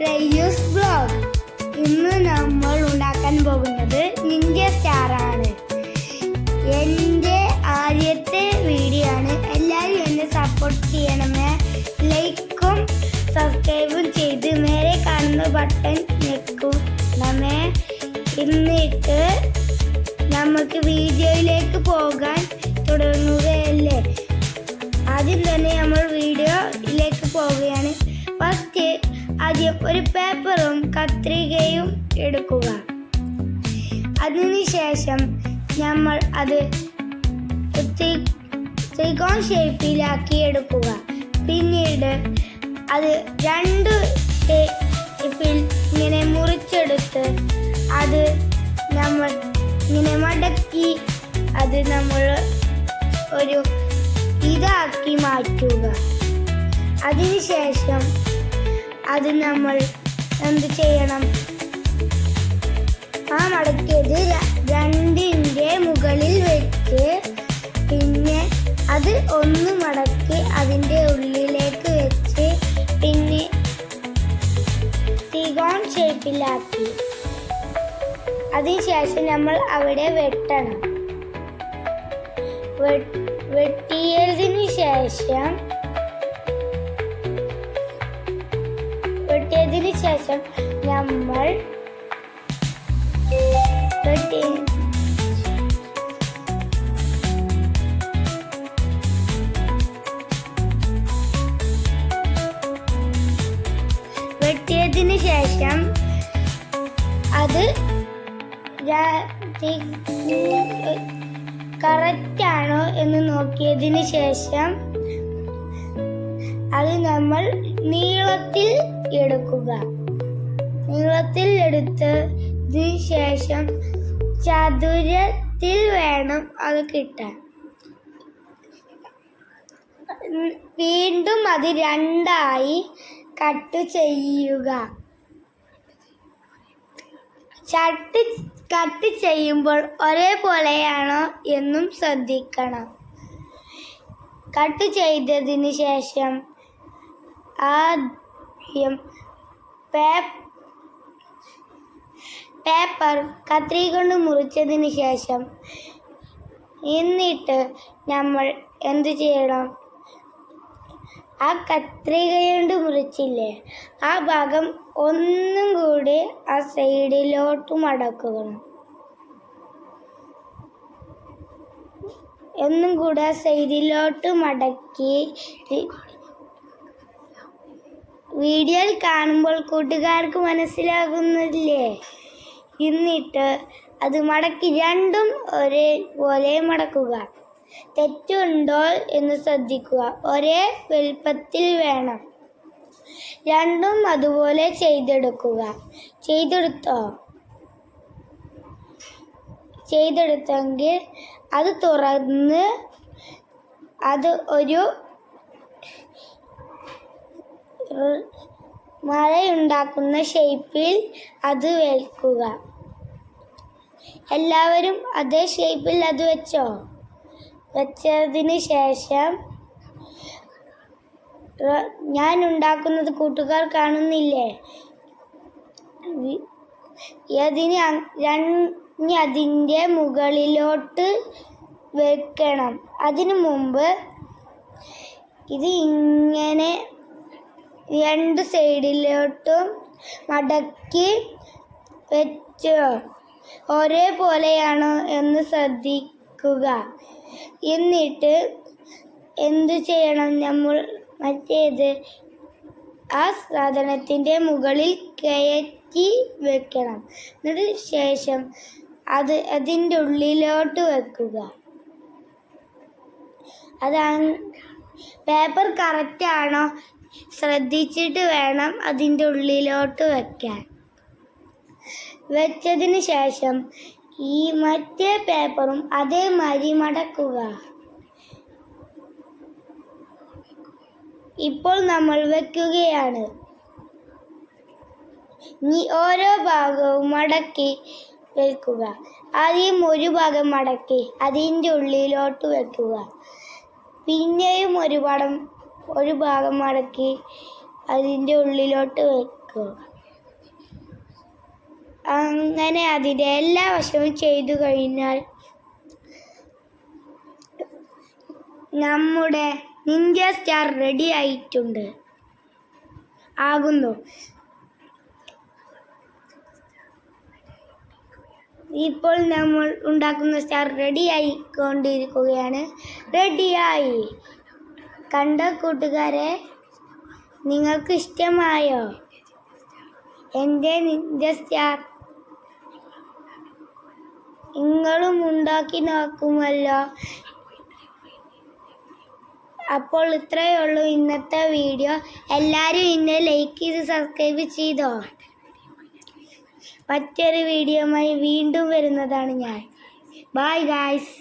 റെയ്യൂസ് blog. ഇന്ന് നമ്മൾ ഉണ്ടാക്കാൻ പോകുന്നത് നിഞ്ച സ്റ്റാർ ആണ്. എൻ്റെ ആദ്യത്തെ വീഡിയോ ആണ്. എല്ലാവരും എന്നെ സപ്പോർട്ട് ചെയ്യണമേ. ലൈക്കും സബ്സ്ക്രൈബും ചെയ്ത് മേലെ കാണുന്ന ബട്ടൺ ഞെക്കണമേ. എന്നിട്ട് നമുക്ക് വീഡിയോയിലേക്ക് പോകാൻ തുടങ്ങുകയല്ലേ. ആദ്യം തന്നെ നമ്മൾ വീഡിയോയിലേക്ക് പോവുകയാണ്. ഫസ്റ്റ് ആദ്യം ഒരു പേപ്പറും കത്രികയും എടുക്കുക. അതിനുശേഷം നമ്മൾ അത് ത്രികോണ ഷേപ്പിലാക്കി എടുക്കുക. പിന്നീട് അത് രണ്ട് ഷേപ്പിൽ ഇങ്ങനെ മുറിച്ചെടുത്ത് അത് നമ്മൾ ഇങ്ങനെ മടക്കി അത് നമ്മൾ ഒരു ഇതാക്കി മാറ്റുക. അതിനുശേഷം അത് നമ്മൾ എന്ത് ചെയ്യണം? ആ മടക്കിയത് രണ്ടിൻ്റെ മുകളിൽ വെച്ച് പിന്നെ അത് ഒന്ന് മടക്കി അതിൻ്റെ ഉള്ളിലേക്ക് വെച്ച് പിന്നെ ത്രികോണ ഷേപ്പിലാക്കി. അതിനുശേഷം നമ്മൾ അവിടെ വെട്ടണം. വെട്ടിയതിനു ശേഷം നമ്മൾ വെട്ടിയതിന് ശേഷം അത് കറക്റ്റ് ആണോ എന്ന് നോക്കിയതിന് ശേഷം അത് നമ്മൾ നീളത്തിൽ എടുക്കുക. നീളത്തിൽ എടുത്തതിന് ശേഷം ചതുരത്തിൽ വേണം അത് കിട്ടാൻ. വീണ്ടും അത് രണ്ടായി കട്ട് ചെയ്യുക. കട്ട് ചെയ്യുമ്പോൾ ഒരേപോലെയാണോ എന്നും ശ്രദ്ധിക്കണം. കട്ട് ചെയ്തതിന് ശേഷം ആദ്യം പേപ്പർ കത്രിക കൊണ്ട് മുറിച്ചതിന് ശേഷം എന്നിട്ട് നമ്മൾ എന്ത് ചെയ്യണം? ആ കത്രിക കൊണ്ട് മുറിച്ചില്ലേ ആ ഭാഗം ഒന്നും കൂടി ആ സൈഡിലോട്ട് മടക്കുക. ഒന്നും കൂടി ആ സൈഡിലോട്ട് മടക്കി വീഡിയോയിൽ കാണുമ്പോൾ കൂട്ടുകാർക്ക് മനസ്സിലാകുന്നില്ലേ? എന്നിട്ട് അത് മടക്കി രണ്ടും ഒരേപോലെ മടക്കുക. തെറ്റുണ്ടോ എന്ന് ശ്രദ്ധിക്കുക. ഒരേ വലുപ്പത്തിൽ വേണം. രണ്ടും അതുപോലെ ചെയ്തെടുക്കുക. ചെയ്തെടുത്തെങ്കിൽ അത് തുറന്ന് അത് ഒരു മഴയുണ്ടാക്കുന്ന ഷേപ്പിൽ അത് വെക്കുക. എല്ലാവരും അതേ ഷേപ്പിൽ അത് വെച്ചോ? വെച്ചതിന് ശേഷം ഞാൻ ഉണ്ടാക്കുന്നത് കൂട്ടുകാർ കാണുന്നില്ലേ? അതിൻ്റെ മുകളിലോട്ട് വെക്കണം. അതിനു മുമ്പ് ഇത് ഇങ്ങനെ രണ്ട് സൈഡിലോട്ടും മടക്കി വെച്ചോ ഒരേപോലെയാണോ എന്ന് ശ്രദ്ധിക്കുക. എന്നിട്ട് എന്തു ചെയ്യണം? നമ്മൾ മറ്റേത് ആ സാധനത്തിൻ്റെ മുകളിൽ കയറ്റി വെക്കണം. എന്നിട്ട് ശേഷം അതിൻ്റെ ഉള്ളിലോട്ട് വെക്കുക. അതാണ് പേപ്പർ കറക്റ്റ് ആണോ ശ്രദ്ധിച്ചിട്ട് വേണം അതിൻ്റെ ഉള്ളിലോട്ട് വെക്കാൻ. വെച്ചതിന് ശേഷം ഈ മറ്റേ പേപ്പറും അതേമാതിരി മടക്കുക. ഇപ്പോൾ നമ്മൾ വെക്കുകയാണ്. ഇനി ഓരോ ഭാഗവും മടക്കി വെക്കുക. ആദ്യം ഒരു ഭാഗം മടക്കി അതിൻ്റെ ഉള്ളിലോട്ട് വെക്കുക. പിന്നെയും ഒരു ഭാഗം മടക്കി അതിൻ്റെ ഉള്ളിലോട്ട് വെക്കുക. വയ്ക്കും. അങ്ങനെ അതിൻ്റെ എല്ലാ വശവും ചെയ്തു കഴിഞ്ഞാൽ നമ്മുടെ നിഞ്ച സ്റ്റാർ റെഡി ആകുന്നു. ഇപ്പോൾ നമ്മൾ ഉണ്ടാക്കുന്ന സ്റ്റാർ റെഡി ആയിക്കൊണ്ടിരിക്കുകയാണ്. റെഡിയായി. കണ്ട കൂട്ടുകാരെ, നിങ്ങൾക്ക് ഇഷ്ടമായോ എൻ്റെ നിഞ്ച സ്റ്റാർ? നിങ്ങളും ഉണ്ടാക്കി നോക്കുമല്ലോ. അപ്പോൾ ഇത്രയേ ഉള്ളൂ ഇന്നത്തെ വീഡിയോ. എല്ലാവരും ഇന്നെ ലൈക്ക് ചെയ്ത് സബ്സ്ക്രൈബ് ചെയ്തോ. മറ്റൊരു വീഡിയോയുമായി വീണ്ടും വരുന്നതാണ് ഞാൻ. Bye guys.